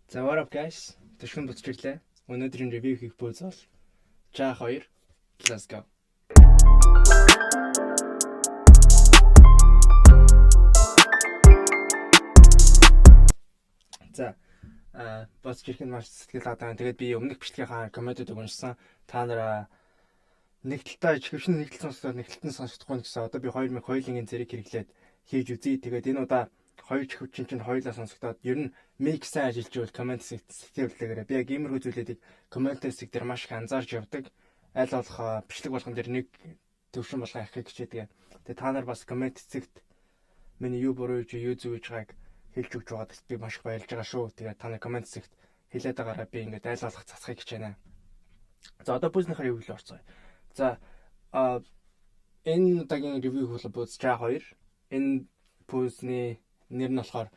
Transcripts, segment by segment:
За what up guys? Төшгөн буцчихлаа. Өнөөдрийн ревю хийх пүүз бол Жа 2. Let's go. За буцчих нь маш сэтгэл гадаа. Тэгээд би өмнөх бичлэгийн комментүүд уншсан. Та нараа нэг талтай хөвшин нэг тал сонсоод нэг талтан сонсохгүй гэсэн. Одоо би 2002-ын зэрэг хэрэглээд хийж үзье. Тэгээд энэ удаа хоёр хөвчин чинь хоёулаа сонсогдоод ер нь микс ажиллаж байвал коммент сэтгэлдэгээрээ би яг иймэрхүү зүйлүүдийг коммент хэсэг дээр маш их анзаарч явдаг. Аль болох бичлэг болгон дээр нэг төвшин болгоо ахих гэжээдэг. Тэгээ та нар бас коммент хэсэгт миний юу буруу юу зөв гэж байгааг хэлж өгч байгаад би маш их баярлж байгаа шүү. Тэгээ та нар коммент хэсэгт хэлээд байгаараа би ингээд аль болох цацхыг гэж байна. За одоо бүзнийхээ ревю орцгоё. За энэ удаагийн ревю бол бүз Жа 2. Энэ бүзний нэр нь болохоор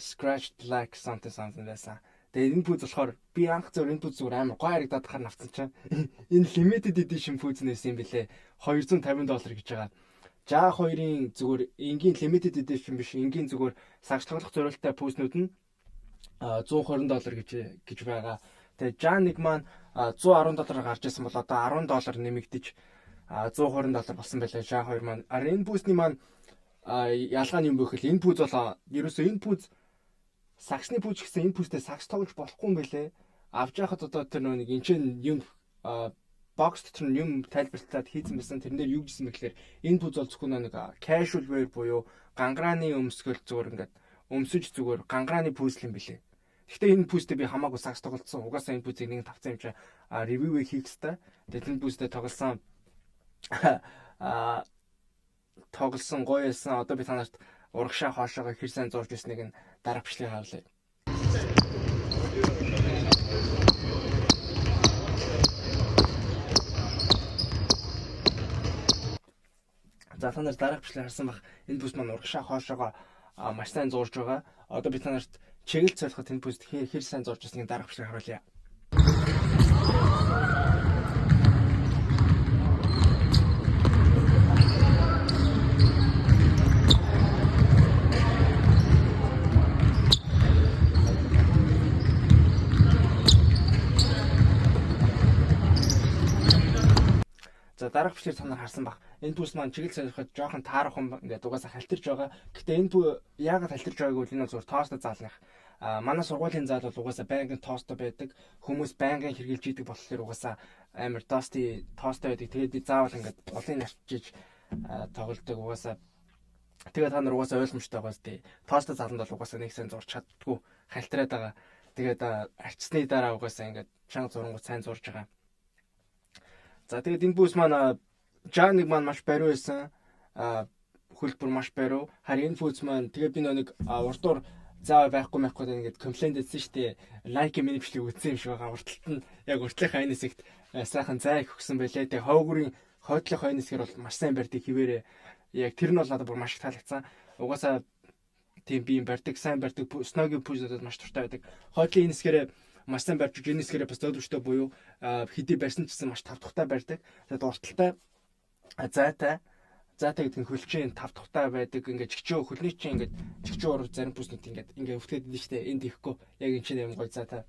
Scratched Like Something байсан. Тэгээ энэ пүүз болохоор би анх зөв энэ пүүз зүгээр амар гоё харагдаад хахаар авсан чинь энэ limited edition пүүзнээс юм бэлээ. $250 гэж байгаа. Жа 2-ын зүгээр энгийн limited edition биш, энгийн зүгээр сагсчлах зорилттой пүүзнүүд нь $120 гэж байгаа. Тэгээ Жа 1 маань $110 гарч ирсэн бол одоо $10 нэмэгдэж $120 болсон байлаа. Жа 2 маань энэ пүүзний маань ялгаа нь юм бөхөл энэ пүүз бол ерөөсөө энэ пүүз саксны пүүз гэсэн энэ пүүзтэй сакс тоглож болохгүй юм байлээ. Авч яхад одоо тэр нэг энэ чинь юм бокс дотор нь юм тайлбарлаад хийсэн байсан. Тэрнээр юу гэсэн бэ гэхээр энэ пүүз бол зөвхөн нэг casual wear буюу гангарааны өмсгөл зүгээр ингээд өмсөж зүгээр гангарааны пүүз юм билээ. Гэхдээ энэ пүүзтэй би хамаагүй сакс тоглолцсон. Угаасаа энэ пүүзийг нэг тавцсан юм чи ревю хийх хэрэгтэй. Тэгээд энэ пүүзтэй тоглосон тоглосон гоё байсан. Одоо би танарт урагшаа хоошоогоо хэр сайн зурж ирснийг нь дараа бичлэгийг харуулъя. За танарт дараа бичлэг харсан бах энэ бүс маань урагшаа хоошоогоо маш сайн зурж байгаа. Одоо би танарт чиглэл цайлахад энэ бүст хэр сайн зурж ирснийг дараа бичлэгийг харуулъя. За дараах бичлэг танаар харсан баг. Энэ пүүс маань чиглэл солиход жоохон таарах юм ингээд угаасаа халтирж байгаа. Гэхдээ энэ яагаад халтирж байгааг бол энэ зүгээр тоостой заалных. Манай сургуулийн заал бол угаасаа байнгын тоостой байдаг. Хүмүүс байнгын хэрглэж идэг болохоор угаасаа амар тоостой байдаг. Тэгээд би заавал ингээд голын авчиж тоглолдог угаасаа. Тэгээд та нар угаасаа ойлгомжтой байгаа зү. Тоостой зааланд бол угаасаа нэг сайн зурч чаддгүй халтираад байгаа. Тэгээд арчсны дараа угаасаа ингээд чанга зурангууд сайн зурж байгаа. За тэгээд энэ бүс маань Жа 1 маань маш бариу байсан. Хөлбөр маш бариу. Харин энэ бүс маань тэгээд би нэг урдуур заавал байхгүй ингээд комплейнт хийсэн шүү дээ. Лайк миний бичлэг үзсэн юм шиг байгаа. Урталт нь яг уртлынхаа энэ хэсэгт сайхан зай өгсөн байлээ. Тэгээд хойгурын хойдлынхаа энэ хэсгээр бол маш сайн барьдаг хിവэрээ. Яг тэр нь бол надад бүр маш их таалагдсан. Угаасаа тийм би юм барьдаг, сайн барьдаг сногийн пүүзүүдэд маш туртай байдаг. Хойдлын энэ хэсгээрээ маш сайн барьж энэ хэсгээрээ бас дөдөвчтэй буюу хэдий барьсан ч гэсэн маш тавтахтай барьдаг. Тэгээд урталтай заатай гэдэг нь хөлчийн тавтахтай байдаг. Ингээд чигчөө хөлний чинь ингээд чигчөө уруу зарим бүснүүд ингээд өвтгээд идэв штэ. Энд ихгүй яг энэ чинь юм гоё заатай.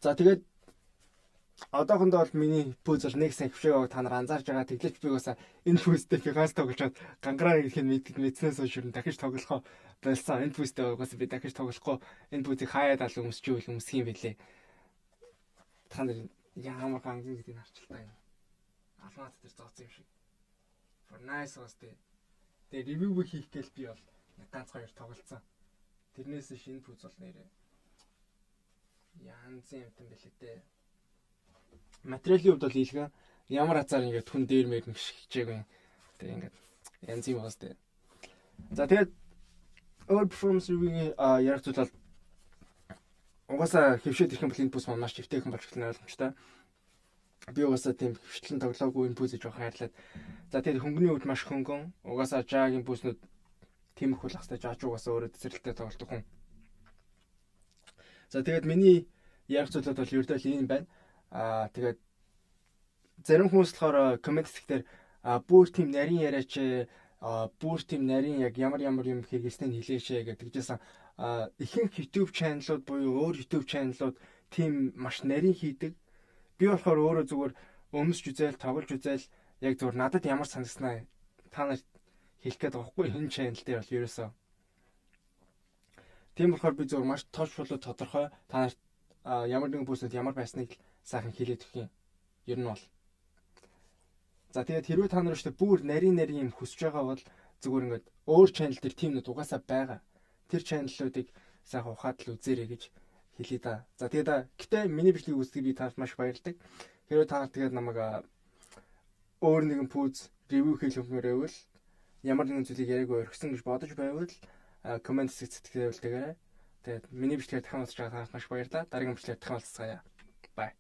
За тэгээд одоохондоо бол миний пүүз бол нэг сайн хөвшөөгөө та нар анзаарж байгаа. Тэглэж би угаасаа энэ пүүзтэй фигас тоглоод гангараа гэх нь мэдснээс хойш дахиж тоглохоо болсон. Энэ пүүзтэй угаасаа би дахиж тоглохгүй. Энэ пүүзийг хаяад ал өмсчих юм бэлээ. Та нар ямар гангийн гэдэг нь харчлаа юм. Алмат дээр зооцсон юм шиг. For nice was the review хийх гээл би бол ганц хоёр тоглолцсон. Тэрнээс шинэ пүүз бол нэрээ янз юм бэлээ дээ. Материалын хувьд бол ийлгэн ямар хацаар ингээд хүн дээр мэр нэг хичээгүй. Тэгээ ингээд янз юм уус дээ. За тэгээд өөр performance review ярих зүйл бол угаасаа хөвшөөд ирэх юм бол энэ пүүз маань маш чивтэйхэн болж эхэлнэ ойлгомжтой. Би угаасаа тийм хөвчлэн тоглоогүй энэ пүүзийг жоох хайрлаад. За тэгээд хөнгөний үед маш хөнгөн. Угаасаа Жагийн пүүзнүүд тийм их болох хэвээр Жаач угаасаа өөрөө цэцэрлэгтэй тоглодог хүн. За тэгээд миний ярих зүйлүүд бол ердөө л ийм байна. Тэгээд зарим хүмүүс болохоор коммент хэсгээр бүр тийм нарийн яриач бүр тийм нарийн яг ямар юм хэрэгэлснийг хэлээшээ гэдэг жисэн ихэнх YouTube channel-ууд буюу өөр YouTube channel-ууд тийм маш нарийн хийдэг. Би болохоор өөрөө зүгээр өмсч үзэл, тоглож үзэл яг зүгээр надад ямар санагснаа та нарт хэлэх гээд байгаа хгүй энэ channel дээр бол ерөөсөө. Тийм болохоор би зүгээр маш тооцоолол тодорхой та нарт ямар нэгэн бүсэд ямар байсныг сайхан хэлээд өгөх юм. Ер нь бол. За тэгээд хэрвээ та нар өштэй бүр нарийн юм хүсэж байгаа бол зүгээр ингээд өөр channel дээр тийм нэг угаасаа байгаа. Тэр channel-уудыг сайхан ухаад л үзээрэй гэж хэлье да. За тэгээд гэтээ миний бичлэгийг үздэг би танд маш баярлалаа. Хэрвээ та тэгээд намайг өөр нэгэн пүүз ревю хийх юмрээвэл ямар нэгэн зүйлийг яриаггүй орхисон гэж бодож байвал комент хэсэгт хэлээвэлтэйгээрэй. Тэгээд миний бичлэгээр дахин уулзж байгаа танд маш баярлалаа. Дараагийн бичлэгээр дахин уулзцаая. Bye.